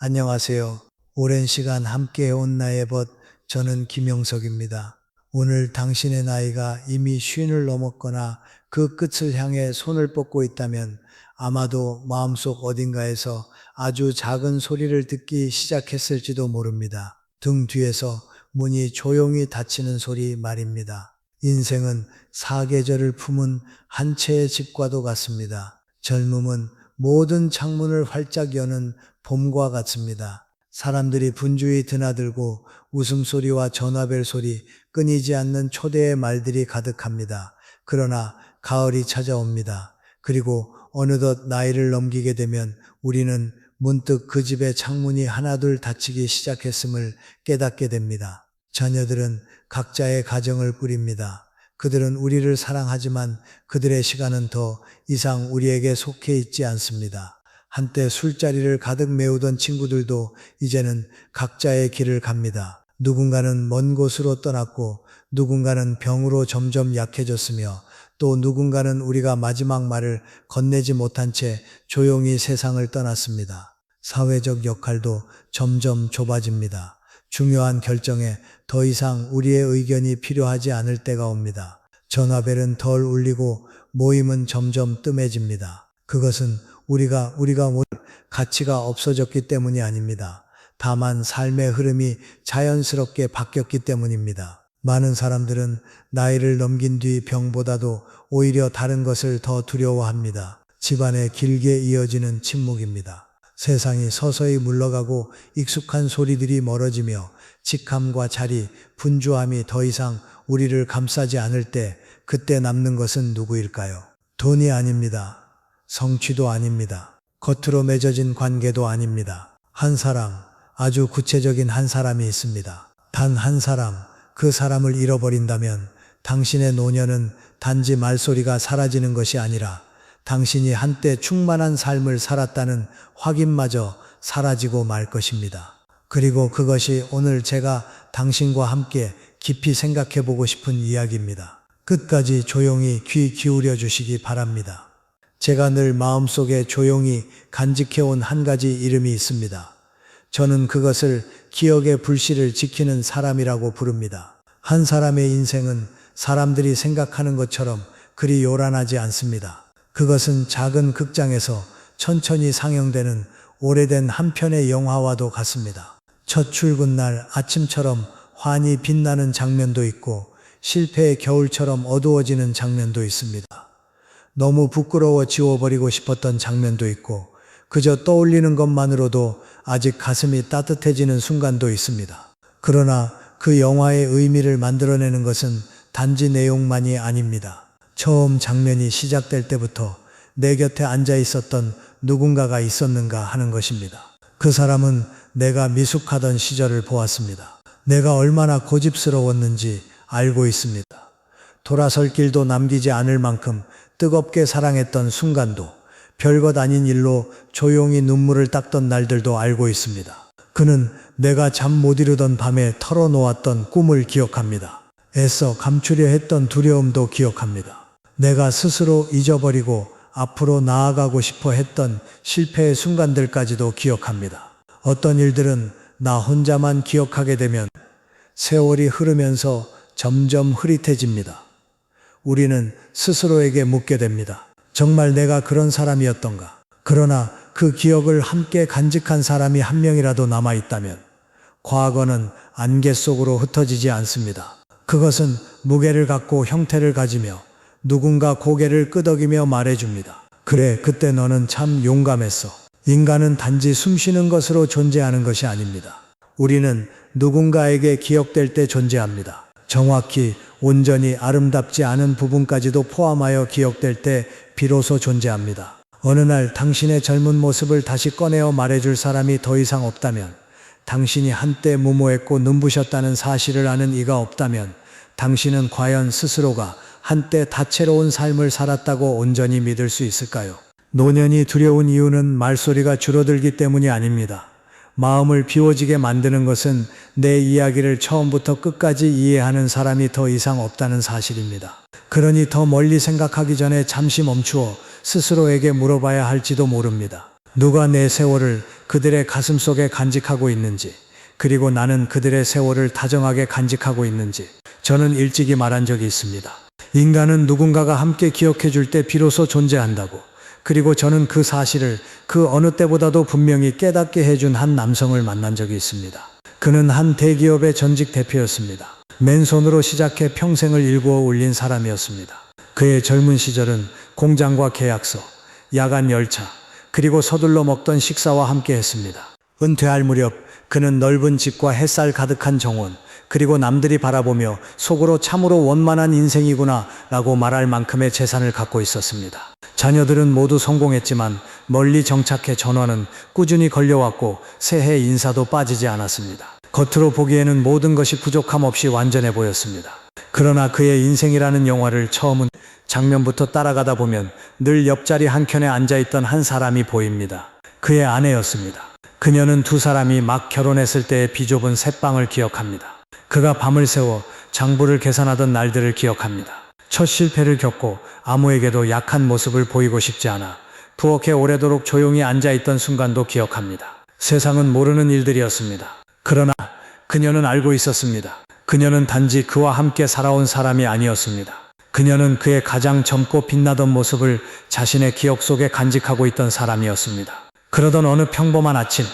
안녕하세요. 오랜 시간 함께 해온 나의 벗, 저는 김영석입니다. 오늘 당신의 나이가 이미 쉰을 넘었거나 그 끝을 향해 손을 뻗고 있다면 아마도 마음속 어딘가에서 아주 작은 소리를 듣기 시작했을지도 모릅니다. 등 뒤에서 문이 조용히 닫히는 소리 말입니다. 인생은 사계절을 품은 한 채의 집과도 같습니다. 젊음은 모든 창문을 활짝 여는 봄과 같습니다. 사람들이 분주히 드나들고 웃음소리와 전화벨 소리, 끊이지 않는 초대의 말들이 가득합니다. 그러나 가을이 찾아옵니다. 그리고 어느덧 나이를 넘기게 되면 우리는 문득 그 집의 창문이 하나둘 닫히기 시작했음을 깨닫게 됩니다. 자녀들은 각자의 가정을 꾸립니다. 그들은 우리를 사랑하지만 그들의 시간은 더 이상 우리에게 속해 있지 않습니다. 한때 술자리를 가득 메우던 친구들도 이제는 각자의 길을 갑니다. 누군가는 먼 곳으로 떠났고 누군가는 병으로 점점 약해졌으며 또 누군가는 우리가 마지막 말을 건네지 못한 채 조용히 세상을 떠났습니다. 사회적 역할도 점점 좁아집니다. 중요한 결정에 더 이상 우리의 의견이 필요하지 않을 때가 옵니다. 전화벨은 덜 울리고 모임은 점점 뜸해집니다. 그것은 우리가 가치가 없어졌기 때문이 아닙니다. 다만 삶의 흐름이 자연스럽게 바뀌었기 때문입니다. 많은 사람들은 나이를 넘긴 뒤 병보다도 오히려 다른 것을 더 두려워합니다. 집안에 길게 이어지는 침묵입니다. 세상이 서서히 물러가고 익숙한 소리들이 멀어지며 직함과 자리, 분주함이 더 이상 우리를 감싸지 않을 때 그때 남는 것은 누구일까요? 돈이 아닙니다. 성취도 아닙니다. 겉으로 맺어진 관계도 아닙니다. 한 사람, 아주 구체적인 한 사람이 있습니다. 단 한 사람, 그 사람을 잃어버린다면 당신의 노년은 단지 말소리가 사라지는 것이 아니라 당신이 한때 충만한 삶을 살았다는 확인마저 사라지고 말 것입니다. 그리고 그것이 오늘 제가 당신과 함께 깊이 생각해 보고 싶은 이야기입니다. 끝까지 조용히 귀 기울여 주시기 바랍니다. 제가 늘 마음속에 조용히 간직해온 한 가지 이름이 있습니다. 저는 그것을 기억의 불씨를 지키는 사람이라고 부릅니다. 한 사람의 인생은 사람들이 생각하는 것처럼 그리 요란하지 않습니다. 그것은 작은 극장에서 천천히 상영되는 오래된 한 편의 영화와도 같습니다. 첫 출근날 아침처럼 환히 빛나는 장면도 있고 실패의 겨울처럼 어두워지는 장면도 있습니다. 너무 부끄러워 지워버리고 싶었던 장면도 있고 그저 떠올리는 것만으로도 아직 가슴이 따뜻해지는 순간도 있습니다. 그러나 그 영화의 의미를 만들어내는 것은 단지 내용만이 아닙니다. 처음 장면이 시작될 때부터 내 곁에 앉아 있었던 누군가가 있었는가 하는 것입니다. 그 사람은 내가 미숙하던 시절을 보았습니다. 내가 얼마나 고집스러웠는지 알고 있습니다. 돌아설 길도 남기지 않을 만큼 뜨겁게 사랑했던 순간도, 별것 아닌 일로 조용히 눈물을 닦던 날들도 알고 있습니다. 그는 내가 잠 못 이루던 밤에 털어놓았던 꿈을 기억합니다. 애써 감추려 했던 두려움도 기억합니다. 내가 스스로 잊어버리고 앞으로 나아가고 싶어 했던 실패의 순간들까지도 기억합니다. 어떤 일들은 나 혼자만 기억하게 되면 세월이 흐르면서 점점 흐릿해집니다. 우리는 스스로에게 묻게 됩니다. 정말 내가 그런 사람이었던가? 그러나 그 기억을 함께 간직한 사람이 한 명이라도 남아있다면 과거는 안개 속으로 흩어지지 않습니다. 그것은 무게를 갖고 형태를 가지며 누군가 고개를 끄덕이며 말해줍니다. 그래, 그때 너는 참 용감했어. 인간은 단지 숨쉬는 것으로 존재하는 것이 아닙니다. 우리는 누군가에게 기억될 때 존재합니다. 정확히 온전히 아름답지 않은 부분까지도 포함하여 기억될 때 비로소 존재합니다. 어느 날 당신의 젊은 모습을 다시 꺼내어 말해줄 사람이 더 이상 없다면, 당신이 한때 무모했고 눈부셨다는 사실을 아는 이가 없다면 당신은 과연 스스로가 한때 다채로운 삶을 살았다고 온전히 믿을 수 있을까요? 노년이 두려운 이유는 말소리가 줄어들기 때문이 아닙니다. 마음을 비워지게 만드는 것은 내 이야기를 처음부터 끝까지 이해하는 사람이 더 이상 없다는 사실입니다. 그러니 더 멀리 생각하기 전에 잠시 멈추어 스스로에게 물어봐야 할지도 모릅니다. 누가 내 세월을 그들의 가슴 속에 간직하고 있는지, 그리고 나는 그들의 세월을 다정하게 간직하고 있는지 저는 일찍이 말한 적이 있습니다. 인간은 누군가가 함께 기억해 줄 때 비로소 존재한다고. 그리고 저는 그 사실을 그 어느 때보다도 분명히 깨닫게 해준 한 남성을 만난 적이 있습니다. 그는 한 대기업의 전직 대표였습니다. 맨손으로 시작해 평생을 일구어 올린 사람이었습니다. 그의 젊은 시절은 공장과 계약서, 야간 열차, 그리고 서둘러 먹던 식사와 함께 했습니다. 은퇴할 무렵 그는 넓은 집과 햇살 가득한 정원, 그리고 남들이 바라보며 속으로 참으로 원만한 인생이구나 라고 말할 만큼의 재산을 갖고 있었습니다. 자녀들은 모두 성공했지만 멀리 정착해 전화는 꾸준히 걸려왔고 새해 인사도 빠지지 않았습니다. 겉으로 보기에는 모든 것이 부족함 없이 완전해 보였습니다. 그러나 그의 인생이라는 영화를 처음 장면부터 따라가다 보면 늘 옆자리 한켠에 앉아있던 한 사람이 보입니다. 그의 아내였습니다. 그녀는 두 사람이 막 결혼했을 때의 비좁은 새방을 기억합니다. 그가 밤을 새워 장부를 계산하던 날들을 기억합니다. 첫 실패를 겪고 아무에게도 약한 모습을 보이고 싶지 않아 부엌에 오래도록 조용히 앉아있던 순간도 기억합니다. 세상은 모르는 일들이었습니다. 그러나 그녀는 알고 있었습니다. 그녀는 단지 그와 함께 살아온 사람이 아니었습니다. 그녀는 그의 가장 젊고 빛나던 모습을 자신의 기억 속에 간직하고 있던 사람이었습니다. 그러던 어느 평범한 아침,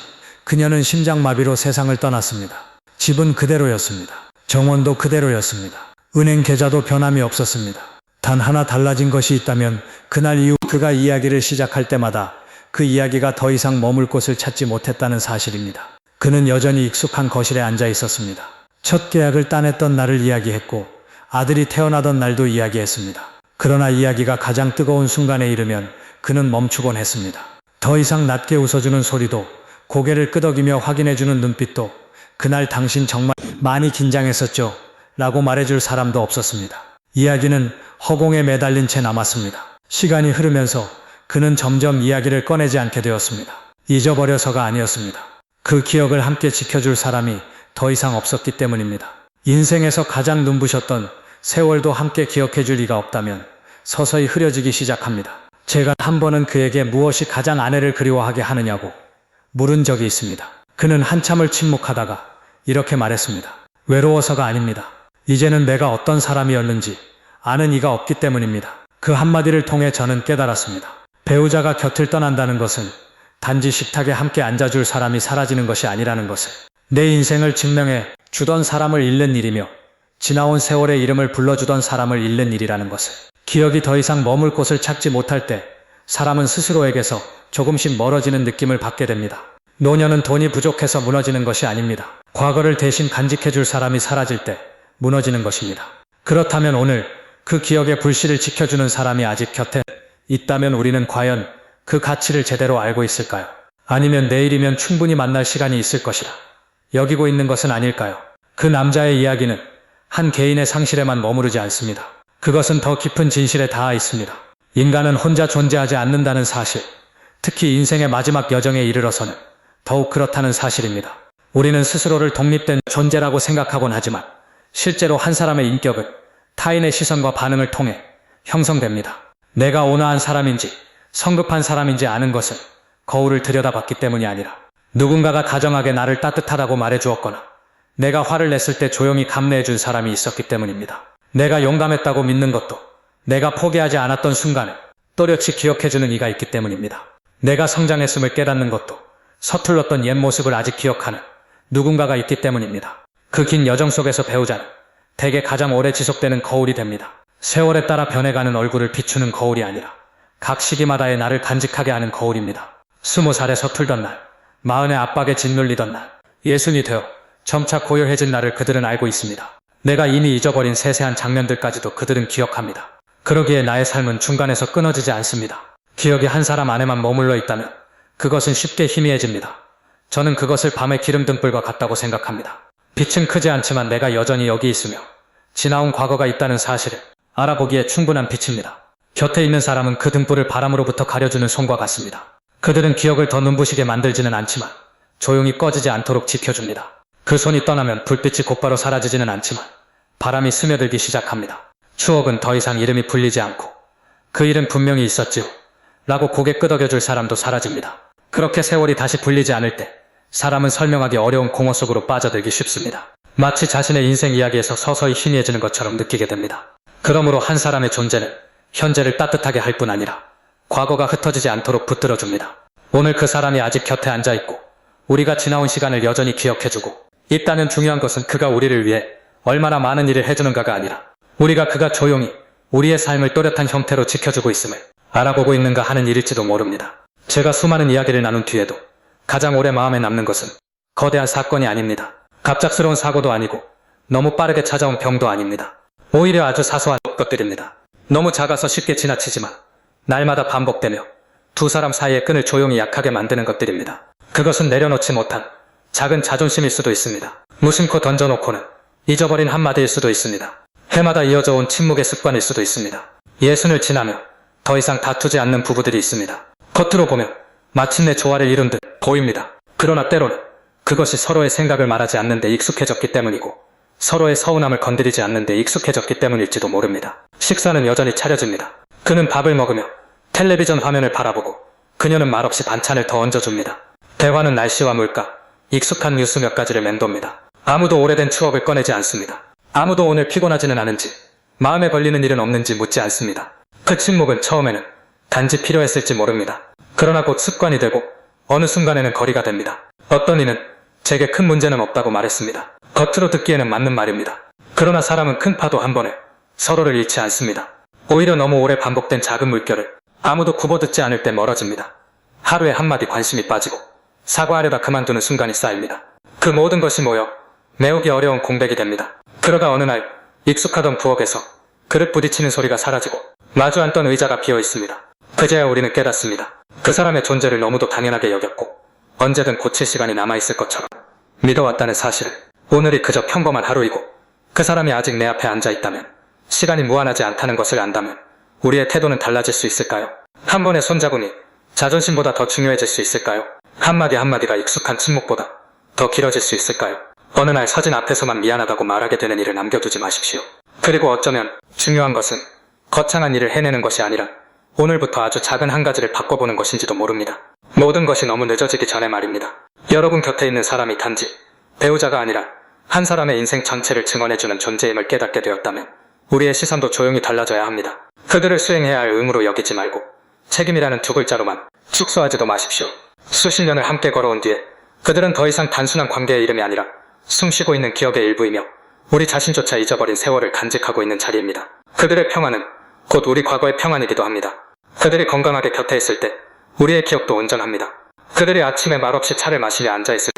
그녀는 심장마비로 세상을 떠났습니다. 집은 그대로였습니다. 정원도 그대로였습니다. 은행 계좌도 변함이 없었습니다. 단 하나 달라진 것이 있다면 그날 이후 그가 이야기를 시작할 때마다 그 이야기가 더 이상 머물 곳을 찾지 못했다는 사실입니다. 그는 여전히 익숙한 거실에 앉아 있었습니다. 첫 계약을 따냈던 날을 이야기했고 아들이 태어나던 날도 이야기했습니다. 그러나 이야기가 가장 뜨거운 순간에 이르면 그는 멈추곤 했습니다. 더 이상 낮게 웃어주는 소리도, 고개를 끄덕이며 확인해주는 눈빛도, 그날 당신 정말 많이 긴장했었죠? 라고 말해줄 사람도 없었습니다. 이야기는 허공에 매달린 채 남았습니다. 시간이 흐르면서 그는 점점 이야기를 꺼내지 않게 되었습니다. 잊어버려서가 아니었습니다. 그 기억을 함께 지켜줄 사람이 더 이상 없었기 때문입니다. 인생에서 가장 눈부셨던 세월도 함께 기억해줄 리가 없다면 서서히 흐려지기 시작합니다. 제가 한 번은 그에게 무엇이 가장 아내를 그리워하게 하느냐고 물은 적이 있습니다. 그는 한참을 침묵하다가 이렇게 말했습니다. 외로워서가 아닙니다. 이제는 내가 어떤 사람이었는지 아는 이가 없기 때문입니다. 그 한마디를 통해 저는 깨달았습니다. 배우자가 곁을 떠난다는 것은 단지 식탁에 함께 앉아줄 사람이 사라지는 것이 아니라는 것을, 내 인생을 증명해 주던 사람을 잃는 일이며 지나온 세월의 이름을 불러주던 사람을 잃는 일이라는 것을, 기억이 더 이상 머물 곳을 찾지 못할 때 사람은 스스로에게서 조금씩 멀어지는 느낌을 받게 됩니다. 노년은 돈이 부족해서 무너지는 것이 아닙니다. 과거를 대신 간직해줄 사람이 사라질 때 무너지는 것입니다. 그렇다면 오늘 그 기억의 불씨를 지켜주는 사람이 아직 곁에 있다면 우리는 과연 그 가치를 제대로 알고 있을까요? 아니면 내일이면 충분히 만날 시간이 있을 것이라 여기고 있는 것은 아닐까요? 그 남자의 이야기는 한 개인의 상실에만 머무르지 않습니다. 그것은 더 깊은 진실에 닿아 있습니다. 인간은 혼자 존재하지 않는다는 사실, 특히 인생의 마지막 여정에 이르러서는 더욱 그렇다는 사실입니다. 우리는 스스로를 독립된 존재라고 생각하곤 하지만 실제로 한 사람의 인격은 타인의 시선과 반응을 통해 형성됩니다. 내가 온화한 사람인지 성급한 사람인지 아는 것은 거울을 들여다봤기 때문이 아니라 누군가가 다정하게 나를 따뜻하다고 말해주었거나 내가 화를 냈을 때 조용히 감내해준 사람이 있었기 때문입니다. 내가 용감했다고 믿는 것도, 내가 포기하지 않았던 순간을 또렷이 기억해주는 이가 있기 때문입니다. 내가 성장했음을 깨닫는 것도, 서툴렀던 옛 모습을 아직 기억하는 누군가가 있기 때문입니다. 그 긴 여정 속에서 배우자는 대개 가장 오래 지속되는 거울이 됩니다. 세월에 따라 변해가는 얼굴을 비추는 거울이 아니라 각 시기마다의 나를 간직하게 하는 거울입니다. 20살에 서툴던 날, 40의 압박에 짓눌리던 날, 60이 되어 점차 고요해진 나를 그들은 알고 있습니다. 내가 이미 잊어버린 세세한 장면들까지도 그들은 기억합니다. 그러기에 나의 삶은 중간에서 끊어지지 않습니다. 기억이 한 사람 안에만 머물러 있다면 그것은 쉽게 희미해집니다. 저는 그것을 밤의 기름 등불과 같다고 생각합니다. 빛은 크지 않지만 내가 여전히 여기 있으며 지나온 과거가 있다는 사실을 알아보기에 충분한 빛입니다. 곁에 있는 사람은 그 등불을 바람으로부터 가려주는 손과 같습니다. 그들은 기억을 더 눈부시게 만들지는 않지만 조용히 꺼지지 않도록 지켜줍니다. 그 손이 떠나면 불빛이 곧바로 사라지지는 않지만 바람이 스며들기 시작합니다. 추억은 더 이상 이름이 불리지 않고 그 일은 분명히 있었지요 라고 고개 끄덕여줄 사람도 사라집니다. 그렇게 세월이 다시 불리지 않을 때 사람은 설명하기 어려운 공허 속으로 빠져들기 쉽습니다. 마치 자신의 인생 이야기에서 서서히 희미해지는 것처럼 느끼게 됩니다. 그러므로 한 사람의 존재는 현재를 따뜻하게 할 뿐 아니라 과거가 흩어지지 않도록 붙들어줍니다. 오늘 그 사람이 아직 곁에 앉아있고 우리가 지나온 시간을 여전히 기억해주고 있다면 중요한 것은 그가 우리를 위해 얼마나 많은 일을 해주는가가 아니라 우리가 그가 조용히 우리의 삶을 또렷한 형태로 지켜주고 있음을 알아보고 있는가 하는 일일지도 모릅니다. 제가 수많은 이야기를 나눈 뒤에도 가장 오래 마음에 남는 것은 거대한 사건이 아닙니다. 갑작스러운 사고도 아니고 너무 빠르게 찾아온 병도 아닙니다. 오히려 아주 사소한 것들입니다. 너무 작아서 쉽게 지나치지만 날마다 반복되며 두 사람 사이의 끈을 조용히 약하게 만드는 것들입니다. 그것은 내려놓지 못한 작은 자존심일 수도 있습니다. 무심코 던져놓고는 잊어버린 한마디일 수도 있습니다. 해마다 이어져 온 침묵의 습관일 수도 있습니다. 예순을 지나며 더 이상 다투지 않는 부부들이 있습니다. 겉으로 보면 마침내 조화를 이룬 듯 보입니다. 그러나 때로는 그것이 서로의 생각을 말하지 않는 데 익숙해졌기 때문이고 서로의 서운함을 건드리지 않는 데 익숙해졌기 때문일지도 모릅니다. 식사는 여전히 차려집니다. 그는 밥을 먹으며 텔레비전 화면을 바라보고 그녀는 말없이 반찬을 더 얹어줍니다. 대화는 날씨와 물가, 익숙한 뉴스 몇 가지를 맴돕니다. 아무도 오래된 추억을 꺼내지 않습니다. 아무도 오늘 피곤하지는 않은지, 마음에 걸리는 일은 없는지 묻지 않습니다. 그 침묵은 처음에는 단지 필요했을지 모릅니다. 그러나 곧 습관이 되고 어느 순간에는 거리가 됩니다. 어떤 이는 제게 큰 문제는 없다고 말했습니다. 겉으로 듣기에는 맞는 말입니다. 그러나 사람은 큰 파도 한 번에 서로를 잃지 않습니다. 오히려 너무 오래 반복된 작은 물결을 아무도 굽어듣지 않을 때 멀어집니다. 하루에 한마디 관심이 빠지고 사과하려다 그만두는 순간이 쌓입니다. 그 모든 것이 모여 메우기 어려운 공백이 됩니다. 그러다 어느 날 익숙하던 부엌에서 그릇 부딪히는 소리가 사라지고 마주 앉던 의자가 비어 있습니다. 그제야 우리는 깨닫습니다. 그 사람의 존재를 너무도 당연하게 여겼고 언제든 고칠 시간이 남아있을 것처럼 믿어왔다는 사실을. 오늘이 그저 평범한 하루이고 그 사람이 아직 내 앞에 앉아있다면, 시간이 무한하지 않다는 것을 안다면 우리의 태도는 달라질 수 있을까요? 한 번의 손잡음이 자존심보다 더 중요해질 수 있을까요? 한마디 한마디가 익숙한 침묵보다 더 길어질 수 있을까요? 어느 날 사진 앞에서만 미안하다고 말하게 되는 일을 남겨두지 마십시오. 그리고 어쩌면 중요한 것은 거창한 일을 해내는 것이 아니라 오늘부터 아주 작은 한 가지를 바꿔보는 것인지도 모릅니다. 모든 것이 너무 늦어지기 전에 말입니다. 여러분 곁에 있는 사람이 단지 배우자가 아니라 한 사람의 인생 전체를 증언해주는 존재임을 깨닫게 되었다면 우리의 시선도 조용히 달라져야 합니다. 그들을 수행해야 할 의무로 여기지 말고 책임이라는 두 글자로만 축소하지도 마십시오. 수십 년을 함께 걸어온 뒤에 그들은 더 이상 단순한 관계의 이름이 아니라 숨쉬고 있는 기억의 일부이며 우리 자신조차 잊어버린 세월을 간직하고 있는 자리입니다. 그들의 평안은 곧 우리 과거의 평안이기도 합니다. 그들이 건강하게 곁에 있을 때 우리의 기억도 온전합니다. 그들이 아침에 말없이 차를 마시며 앉아있을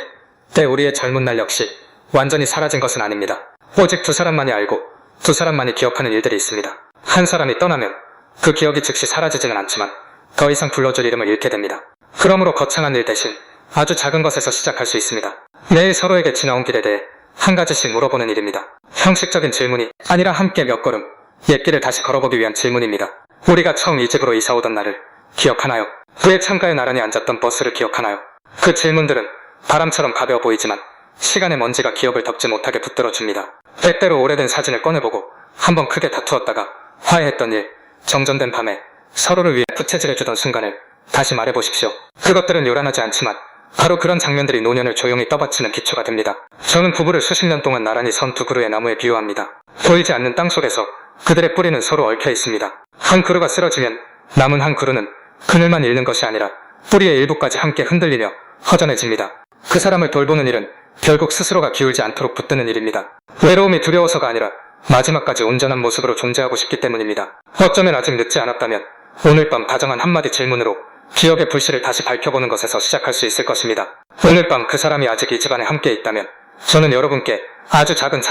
때 우리의 젊은 날 역시 완전히 사라진 것은 아닙니다. 오직 두 사람만이 알고 두 사람만이 기억하는 일들이 있습니다. 한 사람이 떠나면 그 기억이 즉시 사라지지는 않지만 더 이상 불러줄 이름을 잃게 됩니다. 그러므로 거창한 일 대신 아주 작은 것에서 시작할 수 있습니다. 매일 서로에게 지나온 길에 대해 한 가지씩 물어보는 일입니다. 형식적인 질문이 아니라 함께 몇 걸음 옛길을 다시 걸어보기 위한 질문입니다. 우리가 처음 이 집으로 이사 오던 날을 기억하나요? 그의 창가에 나란히 앉았던 버스를 기억하나요? 그 질문들은 바람처럼 가벼워 보이지만 시간의 먼지가 기억을 덮지 못하게 붙들어줍니다. 때때로 오래된 사진을 꺼내보고 한번 크게 다투었다가 화해했던 일, 정전된 밤에 서로를 위해 부채질해주던 순간을 다시 말해보십시오. 그것들은 요란하지 않지만 바로 그런 장면들이 노년을 조용히 떠받치는 기초가 됩니다. 저는 부부를 수십 년 동안 나란히 선 두 그루의 나무에 비유합니다. 보이지 않는 땅 속에서 그들의 뿌리는 서로 얽혀 있습니다. 한 그루가 쓰러지면 남은 한 그루는 그늘만 잃는 것이 아니라 뿌리의 일부까지 함께 흔들리며 허전해집니다. 그 사람을 돌보는 일은 결국 스스로가 기울지 않도록 붙드는 일입니다. 외로움이 두려워서가 아니라 마지막까지 온전한 모습으로 존재하고 싶기 때문입니다. 어쩌면 아직 늦지 않았다면 오늘 밤 다정한 한마디 질문으로 기억의 불씨를 다시 밝혀보는 것에서 시작할 수 있을 것입니다. 오늘 밤 그 사람이 아직 이 집안에 함께 있다면 저는 여러분께 아주 작은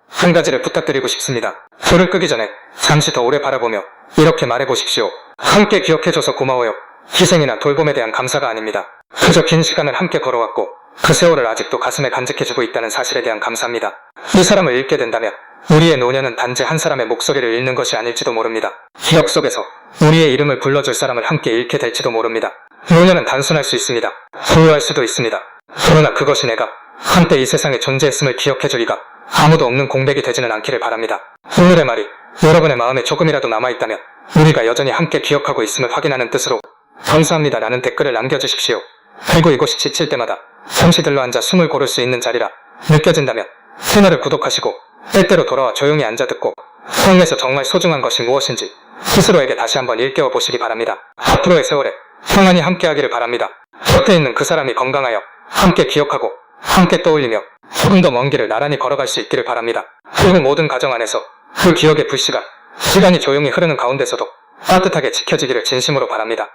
한 가지를 부탁드리고 싶습니다. 불을 끄기 전에 잠시 더 오래 바라보며 이렇게 말해보십시오. 함께 기억해줘서 고마워요. 희생이나 돌봄에 대한 감사가 아닙니다. 그저 긴 시간을 함께 걸어왔고 그 세월을 아직도 가슴에 간직해주고 있다는 사실에 대한 감사입니다. 이 사람을 잃게 된다면 우리의 노년은 단지 한 사람의 목소리를 잃는 것이 아닐지도 모릅니다. 기억 속에서 우리의 이름을 불러줄 사람을 함께 잃게 될지도 모릅니다. 노년은 단순할 수 있습니다. 후회할 수도 있습니다. 그러나 그것이 내가 한때 이 세상에 존재했음을 기억해줄 리가 아무도 없는 공백이 되지는 않기를 바랍니다. 오늘의 말이 여러분의 마음에 조금이라도 남아있다면 우리가 여전히 함께 기억하고 있음을 확인하는 뜻으로 감사합니다 라는 댓글을 남겨주십시오. 그리고 이곳이 지칠 때마다 잠시 들러 앉아 숨을 고를 수 있는 자리라 느껴진다면 채널을 구독하시고 때때로 돌아와 조용히 앉아 듣고 삶에서 정말 소중한 것이 무엇인지 스스로에게 다시 한번 일깨워 보시기 바랍니다. 앞으로의 세월에 평안히 함께하기를 바랍니다. 곁에 있는 그 사람이 건강하여 함께 기억하고 함께 떠올리며 조금 더 먼 길을 나란히 걸어갈 수 있기를 바랍니다. 그리고 모든 가정 안에서 그 기억의 불씨가 시간이 조용히 흐르는 가운데서도 따뜻하게 지켜지기를 진심으로 바랍니다.